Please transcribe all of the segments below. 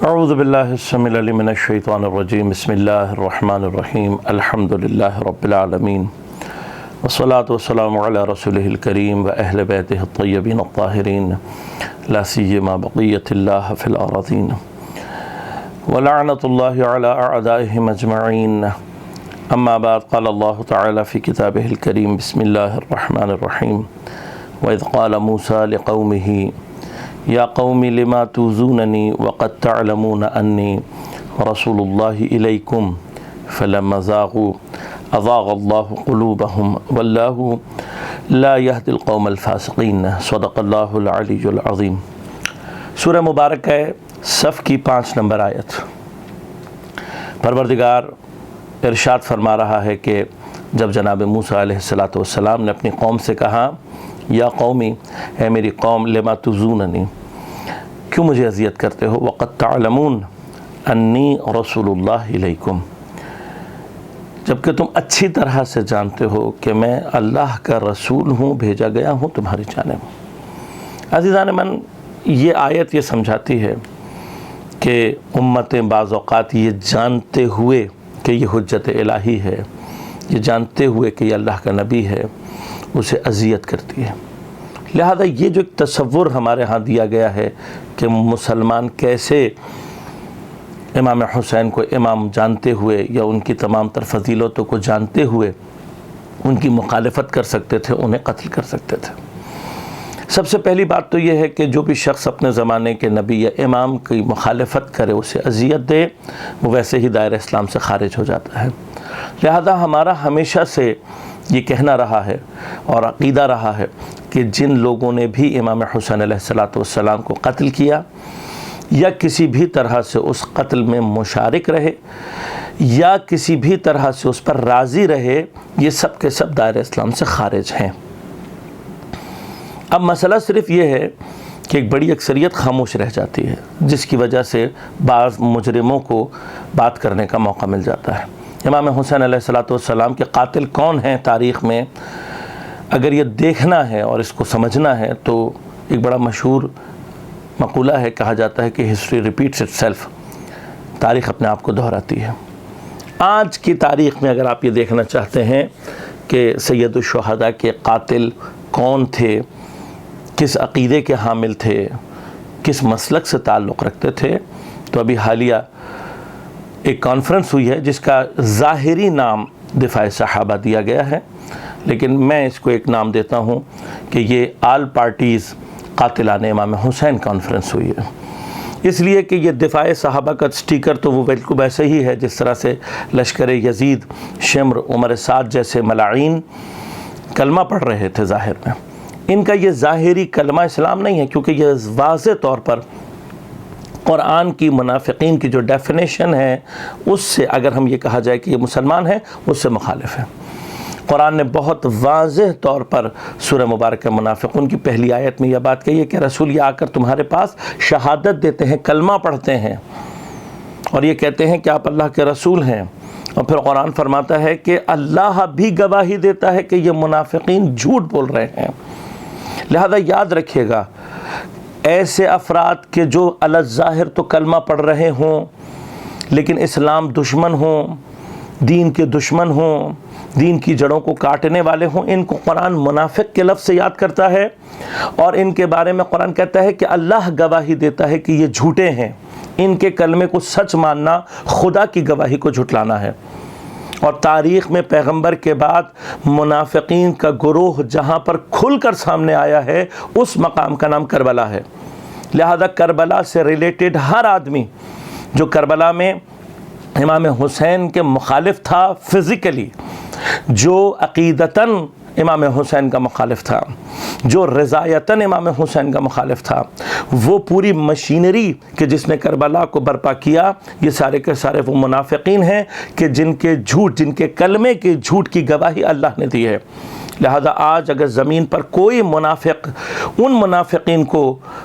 اعوذ باللہ السمیع العلیم من الشیطان الرجیم بسم اللہ الرحمن الرحیم الحمد للہ رب العالمین والصلاة والسلام علی رسولہ الکریم و اہل بیتہ الطیبین الطاہرین لا سیما بقیۃ اللہ فی الارضین ولعنۃ اللہ علی اعدائہم اجمعین اما بعد قال اللہ تعالی فی کتابہ الکریم بسم اللہ الرحمن الرحیم وَإِذْ قَالَ مُوسَىٰ لِقَوْمِهِ یا قوم لما توزوننی وقد تعلمون انی رسول اللہ الیکم فلما زاغوا ازاغ اللہ قلوبہم واللہ لا یہدی القوم الفاسقین صدق اللہ العلی العظیم۔ سورہ مبارک ہے صف کی 5 نمبر آیت۔ پروردگار ارشاد فرما رہا ہے کہ جب جناب موسیٰ علیہ السلام نے اپنی قوم سے کہا یا قومی، اے میری قوم، لما تزوننی، کیوں مجھے اذیت کرتے ہو، وقد تعلمون انی رسول اللہ علیکم، جبکہ تم اچھی طرح سے جانتے ہو کہ میں اللہ کا رسول ہوں، بھیجا گیا ہوں تمہاری جانب۔ عزیزان من، یہ آیت یہ سمجھاتی ہے کہ امتیں بعض اوقات یہ جانتے ہوئے کہ یہ حجت الہی ہے، یہ جانتے ہوئے کہ یہ اللہ کا نبی ہے، اسے اذیت کرتی ہے۔ لہذا یہ جو ایک تصور ہمارے ہاں دیا گیا ہے کہ مسلمان کیسے امام حسین کو امام جانتے ہوئے یا ان کی تمام تر فضیلتوں کو جانتے ہوئے ان کی مخالفت کر سکتے تھے، انہیں قتل کر سکتے تھے۔ سب سے پہلی بات تو یہ ہے کہ جو بھی شخص اپنے زمانے کے نبی یا امام کی مخالفت کرے، اسے اذیت دے، وہ ویسے ہی دائرہ اسلام سے خارج ہو جاتا ہے۔ لہذا ہمارا ہمیشہ سے یہ کہنا رہا ہے اور عقیدہ رہا ہے کہ جن لوگوں نے بھی امام حسین علیہ السلام کو قتل کیا یا کسی بھی طرح سے اس قتل میں مشارک رہے یا کسی بھی طرح سے اس پر راضی رہے، یہ سب کے سب دائرہ اسلام سے خارج ہیں۔ اب مسئلہ صرف یہ ہے کہ ایک بڑی اکثریت خاموش رہ جاتی ہے، جس کی وجہ سے بعض مجرموں کو بات کرنے کا موقع مل جاتا ہے۔ امام حسین علیہ السلام کے قاتل کون ہیں تاریخ میں، اگر یہ دیکھنا ہے اور اس کو سمجھنا ہے تو ایک بڑا مشہور مقولہ ہے، کہا جاتا ہے کہ ہسٹری ریپیٹس اٹ سیلف، تاریخ اپنے آپ کو دہراتی ہے۔ آج کی تاریخ میں اگر آپ یہ دیکھنا چاہتے ہیں کہ سید الشہداء کے قاتل کون تھے، کس عقیدے کے حامل تھے، کس مسلک سے تعلق رکھتے تھے، تو ابھی حالیہ ایک کانفرنس ہوئی ہے جس کا ظاہری نام دفاع صحابہ دیا گیا ہے، لیکن میں اس کو ایک نام دیتا ہوں کہ یہ آل پارٹیز قاتلان امام حسین کانفرنس ہوئی ہے، اس لیے کہ یہ دفاع صحابہ کا سٹیکر تو وہ بالکل ویسے ہی ہے جس طرح سے لشکر یزید، شمر، عمر سعد جیسے ملاعین کلمہ پڑھ رہے تھے ظاہر میں۔ ان کا یہ ظاہری کلمہ اسلام نہیں ہے، کیونکہ یہ واضح طور پر قرآن کی منافقین کی جو ڈیفینیشن ہے اس سے، اگر ہم یہ کہا جائے کہ یہ مسلمان ہیں، اس سے مخالف ہے۔ قرآن نے بہت واضح طور پر سورہ مبارکہ منافقون کی پہلی آیت میں یہ بات کہی ہے کہ رسول یہ آ کر تمہارے پاس شہادت دیتے ہیں، کلمہ پڑھتے ہیں اور یہ کہتے ہیں کہ آپ اللہ کے رسول ہیں، اور پھر قرآن فرماتا ہے کہ اللہ بھی گواہی دیتا ہے کہ یہ منافقین جھوٹ بول رہے ہیں۔ لہذا یاد رکھیے گا، ایسے افراد کے جو علی الظاہر تو کلمہ پڑھ رہے ہوں لیکن اسلام دشمن ہوں، دین کے دشمن ہوں، دین کی جڑوں کو کاٹنے والے ہوں، ان کو قرآن منافق کے لفظ سے یاد کرتا ہے اور ان کے بارے میں قرآن کہتا ہے کہ اللہ گواہی دیتا ہے کہ یہ جھوٹے ہیں، ان کے کلمے کو سچ ماننا خدا کی گواہی کو جھٹلانا ہے۔ اور تاریخ میں پیغمبر کے بعد منافقین کا گروہ جہاں پر کھل کر سامنے آیا ہے، اس مقام کا نام کربلا ہے۔ لہذا کربلا سے ریلیٹڈ ہر آدمی جو کربلا میں امام حسین کے مخالف تھا فزیکلی، جو عقیدتاً امام حسین کا مخالف تھا، جو رضایتاً امام حسین کا مخالف تھا، وہ پوری مشینری کہ جس نے کربلا کو برپا کیا، یہ سارے کے سارے وہ منافقین ہیں کہ جن کے جھوٹ، جن کے کلمے کے جھوٹ کی گواہی اللہ نے دی ہے۔ لہذا آج اگر زمین پر کوئی منافق ان منافقین کو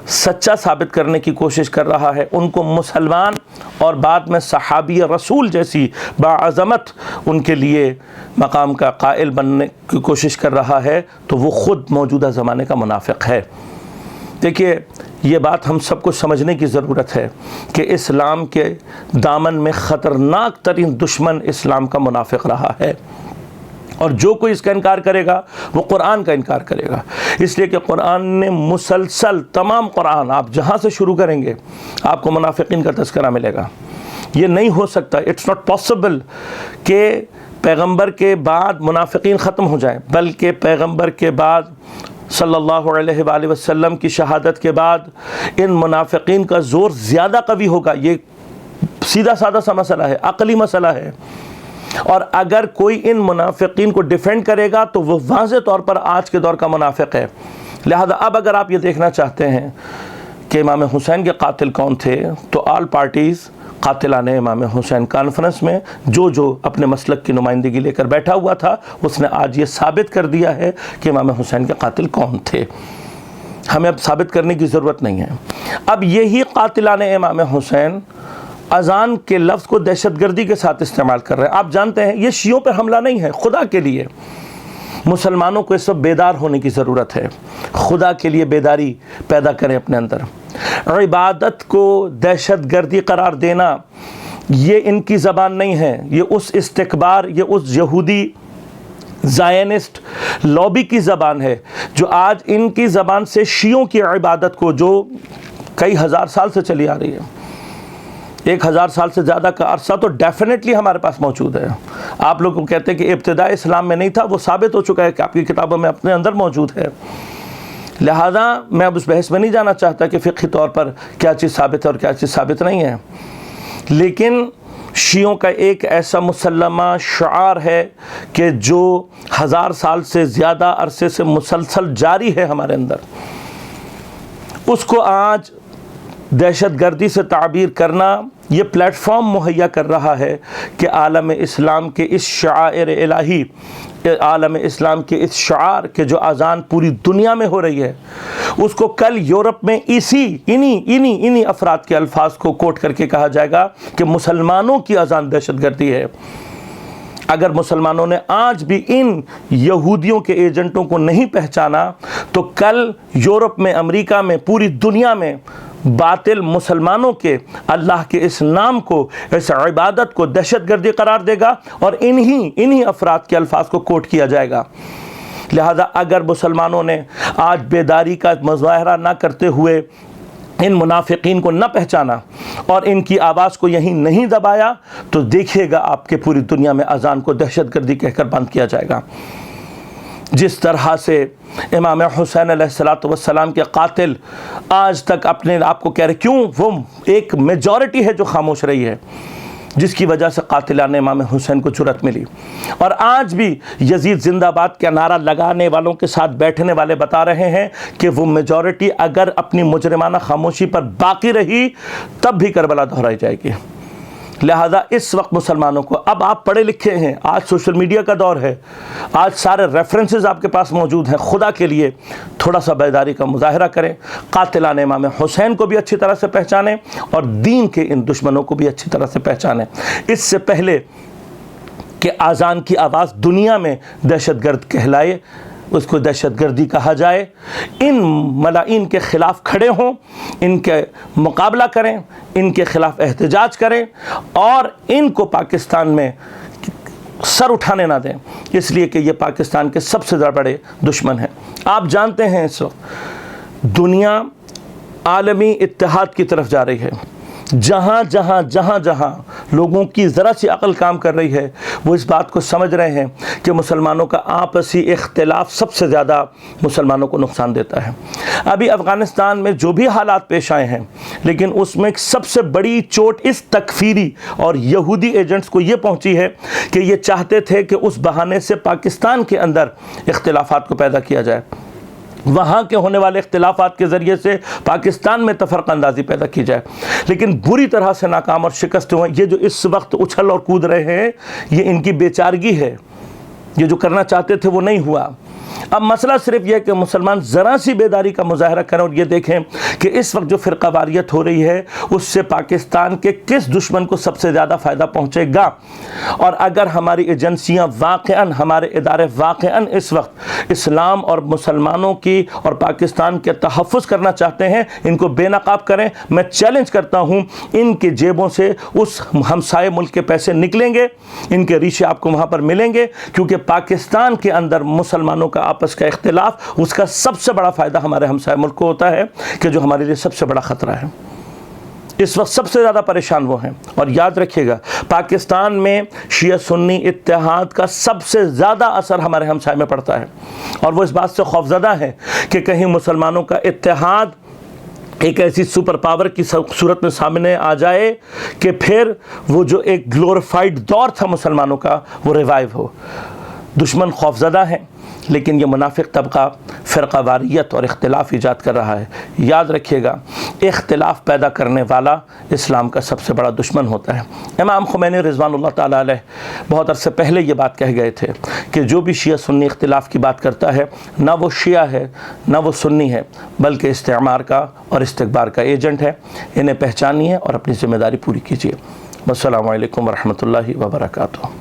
سچا ثابت کرنے کی کوشش کر رہا ہے، ان کو مسلمان اور بعد میں صحابی رسول جیسی باعظمت ان کے لیے مقام کا قائل بننے کی کوشش کر رہا ہے، تو وہ خود موجودہ زمانے کا منافق ہے۔ دیکھیے، یہ بات ہم سب کو سمجھنے کی ضرورت ہے کہ اسلام کے دامن میں خطرناک ترین دشمن اسلام کا منافق رہا ہے، اور جو کوئی اس کا انکار کرے گا وہ قرآن کا انکار کرے گا، اس لیے کہ قرآن نے مسلسل تمام قرآن آپ جہاں سے شروع کریں گے آپ کو منافقین کا تذکرہ ملے گا۔ یہ نہیں ہو سکتا، اٹس ناٹ پاسبل کہ پیغمبر کے بعد منافقین ختم ہو جائیں، بلکہ پیغمبر کے بعد صلی اللہ علیہ وآلہ وسلم کی شہادت کے بعد ان منافقین کا زور زیادہ قوی ہوگا۔ یہ سیدھا سادہ سا مسئلہ ہے، عقلی مسئلہ ہے، اور اگر کوئی ان منافقین کو ڈیفینڈ کرے گا تو وہ واضح طور پر آج کے دور کا منافق ہے۔ لہذا اب اگر آپ یہ دیکھنا چاہتے ہیں کہ امام حسین کے قاتل کون تھے تو آل پارٹیز قاتلان امام حسین کانفرنس میں جو اپنے مسلک کی نمائندگی لے کر بیٹھا ہوا تھا اس نے آج یہ ثابت کر دیا ہے کہ امام حسین کے قاتل کون تھے۔ ہمیں اب ثابت کرنے کی ضرورت نہیں ہے۔ اب یہی قاتلان امام حسین اذان کے لفظ کو دہشت گردی کے ساتھ استعمال کر رہے ہیں۔ آپ جانتے ہیں یہ شیعوں پر حملہ نہیں ہے، خدا کے لیے مسلمانوں کو اس وقت بیدار ہونے کی ضرورت ہے، خدا کے لیے بیداری پیدا کریں اپنے اندر۔ عبادت کو دہشت گردی قرار دینا یہ ان کی زبان نہیں ہے، یہ اس استکبار، یہ اس یہودی زائنسٹ لابی کی زبان ہے جو آج ان کی زبان سے شیعوں کی عبادت کو، جو کئی ہزار سال سے چلی آ رہی ہے، 1000 سال سے زیادہ کا عرصہ تو ڈیفینیٹلی ہمارے پاس موجود ہے۔ آپ لوگ کہتے ہیں کہ ابتداء اسلام میں نہیں تھا، وہ ثابت ہو چکا ہے کہ آپ کی کتابوں میں اپنے اندر موجود ہے۔ لہذا میں اب اس بحث میں نہیں جانا چاہتا کہ فقہی طور پر کیا چیز ثابت ہے اور کیا چیز ثابت نہیں ہے، لیکن شیعوں کا ایک ایسا مسلمہ شعار ہے کہ جو 1000 سال سے زیادہ عرصے سے مسلسل جاری ہے ہمارے اندر، اس کو آج دہشت گردی سے تعبیر کرنا یہ پلیٹ فارم مہیا کر رہا ہے کہ عالم اسلام کے اس شعائر الہی، عالم اسلام کے اس شعار کے جو اذان پوری دنیا میں ہو رہی ہے، اس کو کل یورپ میں انہی افراد کے الفاظ کو کوٹ کر کے کہا جائے گا کہ مسلمانوں کی اذان دہشت گردی ہے۔ اگر مسلمانوں نے آج بھی ان یہودیوں کے ایجنٹوں کو نہیں پہچانا تو کل یورپ میں، امریکہ میں، پوری دنیا میں باطل مسلمانوں کے اللہ کے اس نام کو، اس عبادت کو دہشت گردی قرار دے گا اور انہی افراد کے الفاظ کو کوٹ کیا جائے گا۔ لہذا اگر مسلمانوں نے آج بیداری کا مظاہرہ نہ کرتے ہوئے ان منافقین کو نہ پہچانا اور ان کی آواز کو یہیں نہیں دبایا تو دیکھیے گا آپ کے پوری دنیا میں اذان کو دہشت گردی کہہ کر بند کیا جائے گا۔ جس طرح سے امام حسین علیہ السلام کے قاتل آج تک اپنے آپ کو کہہ رہے، کیوں وہ ایک میجورٹی ہے جو خاموش رہی ہے، جس کی وجہ سے قاتلان امام حسین کو جرأت ملی، اور آج بھی یزید زندہ باد کا نعرہ لگانے والوں کے ساتھ بیٹھنے والے بتا رہے ہیں کہ وہ میجورٹی اگر اپنی مجرمانہ خاموشی پر باقی رہی تب بھی کربلا دہرائی جائے گی۔ لہذا اس وقت مسلمانوں کو، اب آپ پڑھے لکھے ہیں، آج سوشل میڈیا کا دور ہے، آج سارے ریفرنسز آپ کے پاس موجود ہیں، خدا کے لیے تھوڑا سا بیداری کا مظاہرہ کریں، قاتلان امام حسین کو بھی اچھی طرح سے پہچانیں اور دین کے ان دشمنوں کو بھی اچھی طرح سے پہچانیں۔ اس سے پہلے کہ اذان کی آواز دنیا میں دہشت گرد کہلائے، اس کو دہشت گردی کہا جائے، ان ملائین کے خلاف کھڑے ہوں، ان کے مقابلہ کریں، ان کے خلاف احتجاج کریں اور ان کو پاکستان میں سر اٹھانے نہ دیں، اس لیے کہ یہ پاکستان کے سب سے بڑے دشمن ہیں۔ آپ جانتے ہیں اس وقت دنیا عالمی اتحاد کی طرف جا رہی ہے، جہاں لوگوں کی ذرا سی عقل کام کر رہی ہے وہ اس بات کو سمجھ رہے ہیں کہ مسلمانوں کا آپسی اختلاف سب سے زیادہ مسلمانوں کو نقصان دیتا ہے۔ ابھی افغانستان میں جو بھی حالات پیش آئے ہیں، لیکن اس میں سب سے بڑی چوٹ اس تکفیری اور یہودی ایجنٹس کو یہ پہنچی ہے کہ یہ چاہتے تھے کہ اس بہانے سے پاکستان کے اندر اختلافات کو پیدا کیا جائے، وہاں کے ہونے والے اختلافات کے ذریعے سے پاکستان میں تفرقہ اندازی پیدا کی جائے، لیکن بری طرح سے ناکام اور شکست ہوئے۔ یہ جو اس وقت اچھل اور کود رہے ہیں یہ ان کی بیچارگی ہے، یہ جو کرنا چاہتے تھے وہ نہیں ہوا۔ اب مسئلہ صرف یہ ہے کہ مسلمان ذرا سی بیداری کا مظاہرہ کریں اور یہ دیکھیں کہ اس وقت جو فرقہ واریت ہو رہی ہے اس سے پاکستان کے کس دشمن کو سب سے زیادہ فائدہ پہنچے گا. اور اگر ہماری ایجنسیاں واقعاً، ہمارے ادارے واقعاً اس وقت اسلام اور مسلمانوں کی اور پاکستان کے تحفظ کرنا چاہتے ہیں، ان کو بے نقاب کریں. میں چیلنج کرتا ہوں ان کے جیبوں سے اس ہمسائے ملک کے پیسے نکلیں گے، ان کے ریشے آپ کو وہاں پر ملیں گے، کیونکہ پاکستان کے اندر مسلمانوں کا آپس کا اختلاف، اس کا سب سے بڑا فائدہ ہمارے ہمسائے ملک کو ہوتا ہے، کہ جو ہمارے لیے سب سے بڑا خطرہ ہے. اس وقت سب سے زیادہ پریشان وہ ہیں. اور یاد رکھیے گا پاکستان میں شیعہ سنی اتحاد کا سب سے زیادہ اثر ہمارے ہمسائے میں پڑتا ہے، اور وہ اس بات سے خوفزدہ ہے کہ کہیں مسلمانوں کا اتحاد ایک ایسی سپر پاور کی صورت میں سامنے آ جائے کہ پھر وہ جو ایک گلوریفائڈ دور تھا مسلمانوں کا وہ ریوائیو ہو. دشمن خوفزدہ ہیں، لیکن یہ منافق طبقہ فرقہ واریت اور اختلاف ایجاد کر رہا ہے. یاد رکھیے گا اختلاف پیدا کرنے والا اسلام کا سب سے بڑا دشمن ہوتا ہے. امام خمینی رضوان اللہ تعالیٰ علیہ بہت عرصے پہلے یہ بات کہہ گئے تھے کہ جو بھی شیعہ سنی اختلاف کی بات کرتا ہے نہ وہ شیعہ ہے نہ وہ سنی ہے، بلکہ استعمار کا اور استکبار کا ایجنٹ ہے. انہیں پہچانیے اور اپنی ذمہ داری پوری کیجیے. السلام علیکم ورحمۃ اللہ وبرکاتہ.